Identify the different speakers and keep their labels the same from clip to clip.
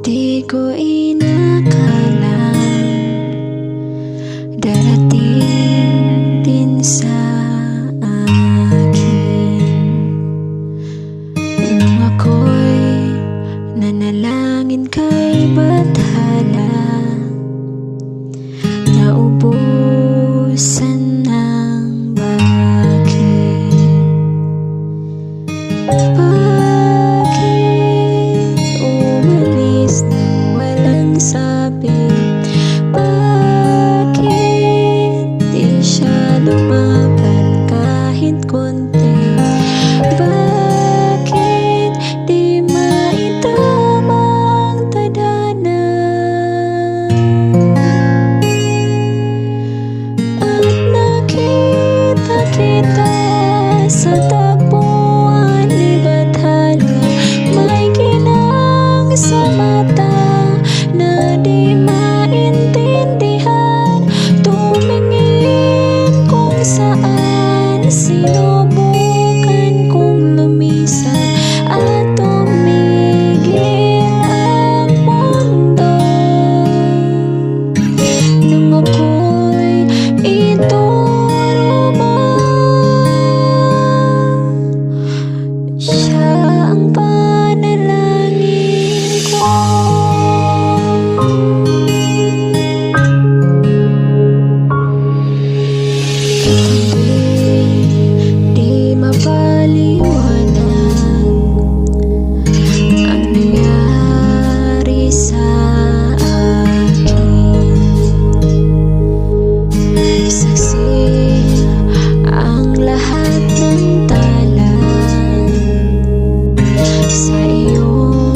Speaker 1: Di ko inakalang darating din sa akin nung ako'y nanalangin kay Bathala, naubusan ng bakit. Sabi, bakit di siya lumaban kahit konti? Bakit di maitamang tadhana? At nakita kita sa tagpuan ni Bathala, may ginang sa mata na di maintindihan. Tumingin kung saan, sinubukan kong lumisan at tumigil ang mundo. Nung ako'y ituro mo, siya ang panalangin ko. Di mapaliwanag ang nangyari sa akin. Saksi ang lahat ng tala sa iyong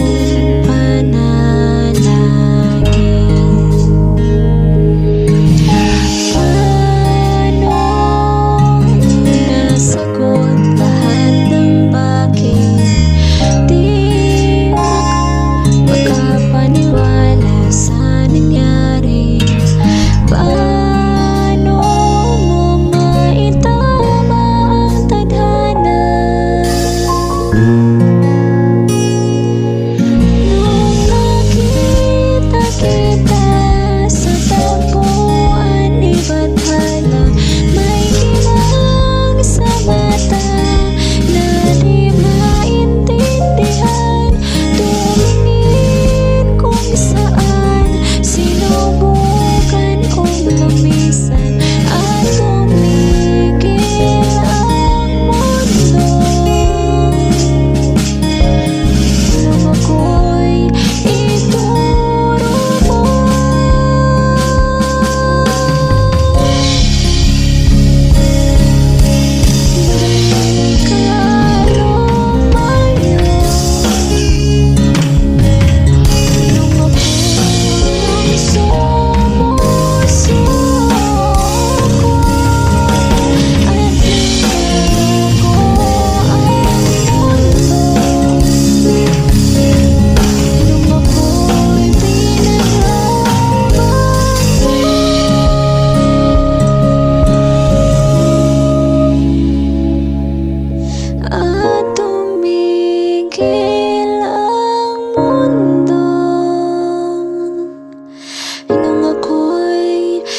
Speaker 1: panalangin.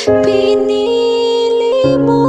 Speaker 1: Pinili mo